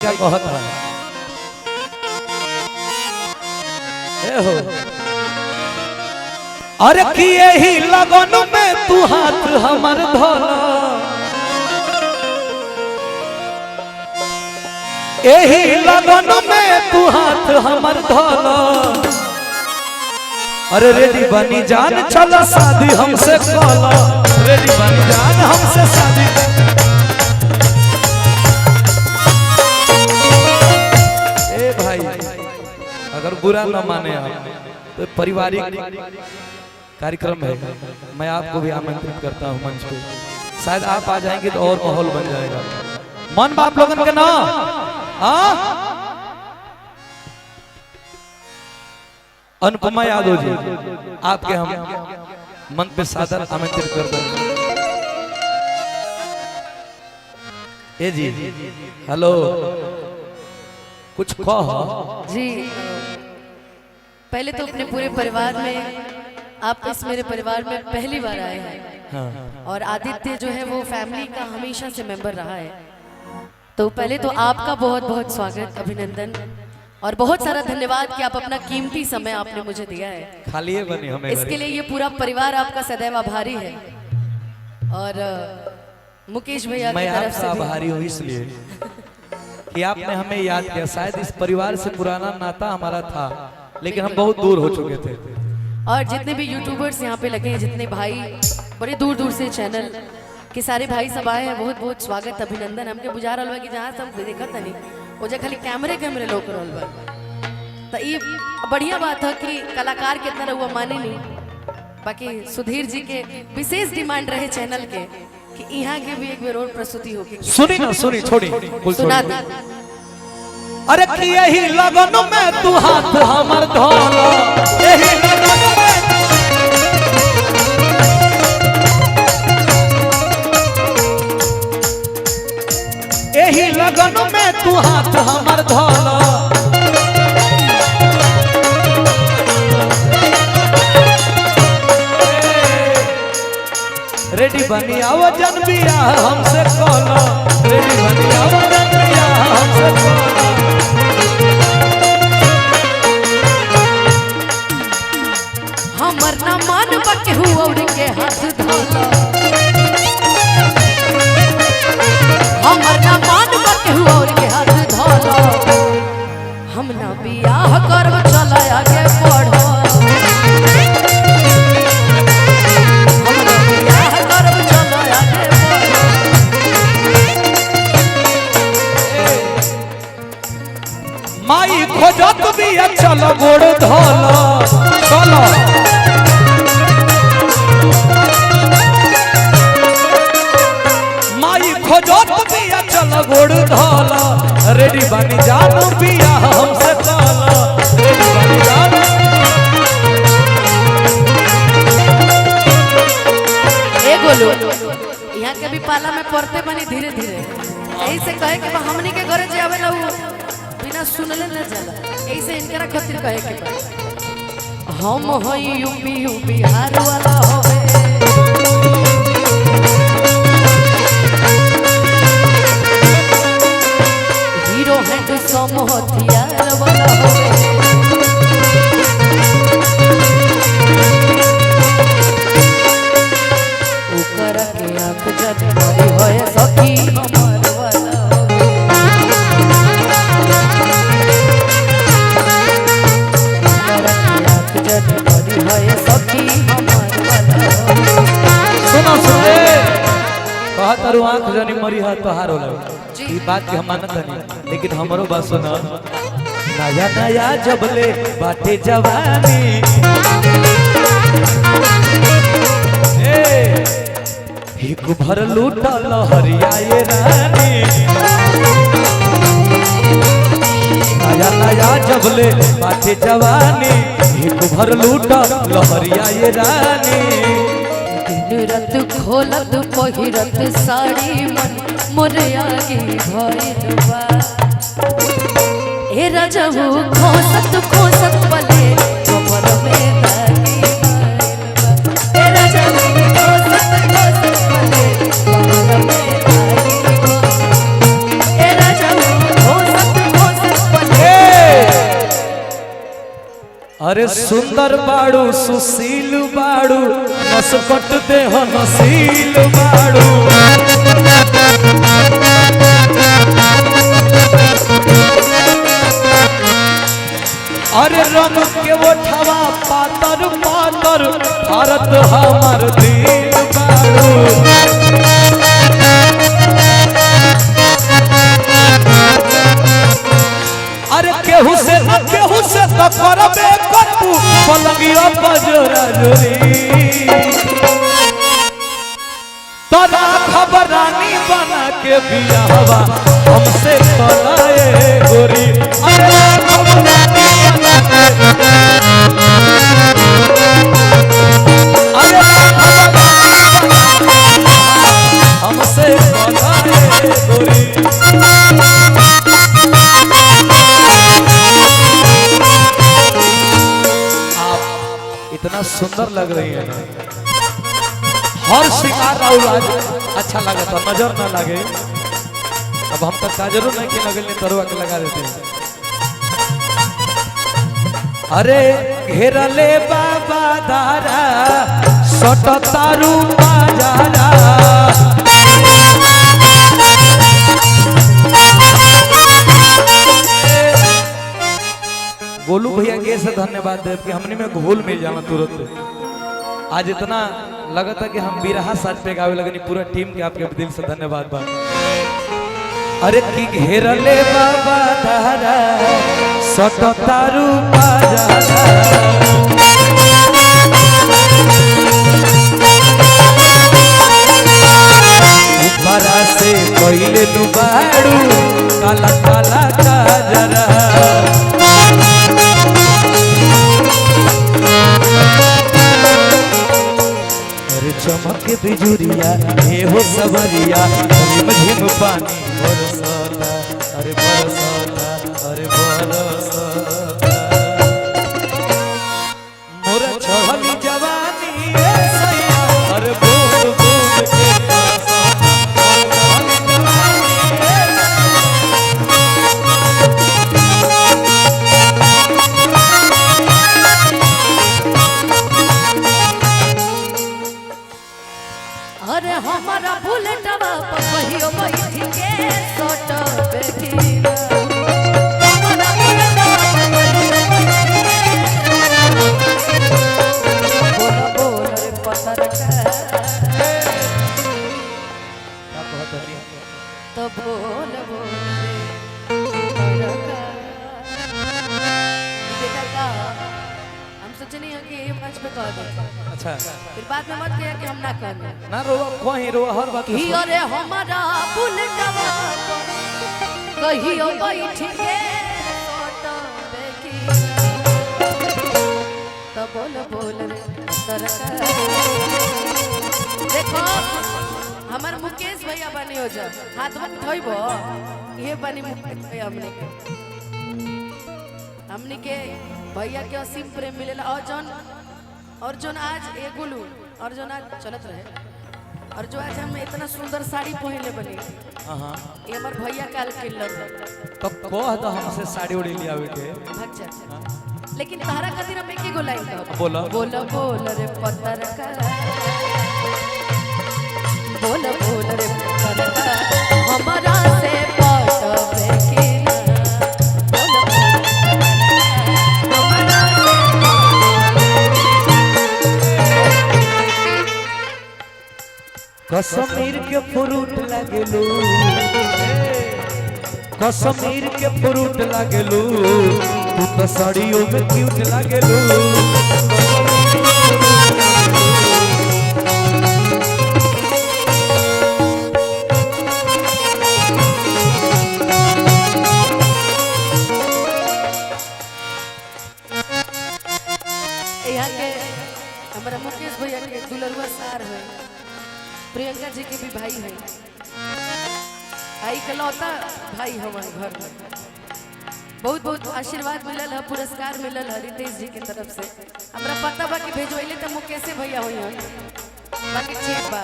क्या कहत है हो अरे कि यही लगन में तू हाथ हमर धोला यही लगन में तू हाथ हमर धोला अरे रेडी बनी जान चला शादी हमसे कला रेडी बनी जान हमसे शादी ए भाई अगर बुरा न माने आप तो पारिवारिक कार्यक्रम है मैं आपको भी आमंत्रित करता हूं मंच पे शायद आप आ जाएंगे तो और माहौल बन जाएगा मन बाप लोगन के ना अनुपमा यादव जी आपके हम मंच पे सादर आमंत्रित करते हैं ए जी हेलो कुछ कहो जी। पहले तो अपने पूरे परिवार में आप इस मेरे परिवार में पहली बार आए हैं हाँ। और आदित्य जो है वो फैमिली का हमेशा से मेंबर रहा है। तो पहले तो आपका बहुत बहुत स्वागत अभिनंदन और बहुत सारा धन्यवाद कि आप अपना कीमती समय आपने मुझे दिया है। खाली है बनी हमें इसके लिए ये पूरा परिवार आपका सदैव आभारी है। और मुकेश भैया मैं की तरफ आपका से भी आभारी हूँ इसलिए कि आपने हमें याद किया। शायद इस परिवार से पुराना नाता हमारा था लेकिन हम बहुत दूर हो चुके थे। और जितने भी यूट्यूबर्स यहाँ पे लगे हैं, जितने भाई बड़े दूर दूर से चैनल के सारे भाई सब आए हैं, बहुत बहुत स्वागत अभिनंदन। हमके बुझा रहा है कि जहाँ सब देखत नहीं वो जो खाली कैमरे लोग रोल बा तो ये बढ़िया बात है कि कलाकार के इतना रहुआ माने नहीं। बाकी सुधीर जी के विशेष डिमांड रहे चैनल के कि यहाँ के भी एक बेर और प्रस्तुति होगी। सुनी ना सुनी छोड़ी सुना दी। अरे कि यही लगन में तू हाथ हमर धोला यही लगन में यही लगन में तू हाथ हमर धोला रेडी बनी आओ जन बिया हमसे कला रेडी बनी आओ जन बिया हमसे कला हमर ना मान बके हुआ उड़ के हाथ धोला हमर ना मान बके हुआ उड़ के हाथ धोला हम ना बियाह करब चल आगे बढ़ो हम ना बियाह करब चल आगे बढ़ो माई खोजत बिया चल गोड़ धोला चलो माई खोजत बिया चल गोड़ धोला रेडी बनी जानो बिया हमसे कला रेडी बनी जानो ए गोलू यहाँ के भी पाला में पड़ते बनी धीरे धीरे यही से कहे कि हमनी के घरे जावे ना वो बिना सुनले न जाला यही से इनकरा खातिर कहे के बा हम हई यूपी बिहार वाला होवे हीरो हैंडसम हथियार वाला होवे ओकरा के आंख जद मरी होए सखी हमर वाला सुनो सुने कहत रु आंख जनी मरी है तोहार होला ई बात के हम मानत नहीं लेकिन हमरो बात सुना नया नया जबले बाटे जवानी ए एक भर लूटा लहरिया ये रानी नया नया जबले बाटे जवानी एक भर लूटा लहरिया ये रानी दिन रात खोलत पहिरत साड़ी मन मोर आगे भइल बा ए राजहू खोसत खोसत पले कमर में दागी भइल बा ए राजहू खोसत खोसत पले कमर में दागी ए राजहू खोसत अरे सुंदर बाड़ू सुशील बाड़ू नसकट देह नसील बाड़ू अरे रंग के ओठवा पातर पातर भारत हमार दिल बाड़ू अरे केहू से न केहू से तो करबे करबू पलंगिया बजरा जोरी तोरा खबरानी बना के बियाहवा हमसे तोलाए गोरी अरे खबरानी बना के अरे खबरानी बना हमसे तोलाए गोरी इतना सुंदर लग रही है ना हर शिकार राहुल आज अच्छा लगा था नजर ना लगे अब हम तक काजरों नहीं के लगल तरुआ के लगा देते हैं अरे घेरले बाबा दारा सट तारू बाजारा गोलू भैया के से धन्यवाद देव कि हमने में घोल मिल जाना तुरंत आज इतना लगा था कि हम बिरहा साज पे गावे लगनी पूरा टीम के आपके दिल से धन्यवाद बा अरे की घेरले बाबा धारा सट तारू बाजारा ऊपरा से पहिले लुबाड़ू काला काला काजरा चमक बिजुरिया हे हो सबरिया झिम झिम पानी बरसाता अरे बरसाता अरे बरसाता मोर छहली जवानी ए सैया अरे बूंद बूंद के बरसाता अरे हमारा बुलेटवा पर कहियो बैठी के सोट बैठीला हमारा बुलेटवा पर कहियो बोल बोल रे पतर तो बोल बोल रे बेटा हम सोचे नहीं है कि ये मंच पे कह दे अच्छा फिर बाद में मत कहिए कि हम ना कहने ना रो कोई रो हर बात ही अरे हमारा बुलेटवा कहियो बैठ के सोट देखी तो बोल बोल रे तरका देखो हमार मुकेश भैया बनी हो जा हाथ में धोइबो ये बनी मुकेश भैया हमने के भैया के असीम प्रेम मिलेला और जोन आज ए गुलू और जोन आज चलत रहे और जो आज हम इतना सुंदर साड़ी पहनले बनी हां ये हमर भैया काल किल्लर तब कह द हमसे साड़ी उड़ी लियावे के भाग जा लेकिन तारा खातिर हम एक ही गो लाइन कहब बोला बोल बोल रे पत्थर का बोल बोल रे पत्थर का हमारा से पटवे की कश्मीर के फ्रूट लगेलू कश्मीर के फ्रूट लगेलू तू तो साड़ियों में क्यूट लगेलू यहाँ के हमारा मुकेश भैया के दुलरुआ सार है प्रियंका जी के भी भाई है आई कलौता भाई हमारे घर में बहुत बहुत आशीर्वाद मिलल है पुरस्कार मिलल है रितेश जी के तरफ से हमरा पता बा कि भेजवैले तो मुकेश भैया हुई हैं बाकी ठीक बा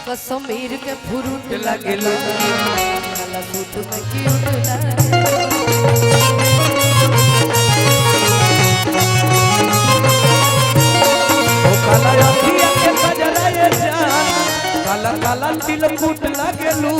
कश्मीर के फ्रूट लगेला काला सूट में क्यूट काला तिलकुट लागेलू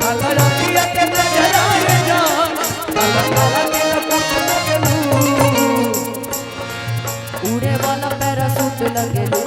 काला रतिया के नजराए जा काला काला तिलकुट लागेलू उड़े वाला पैरासूट लगेलू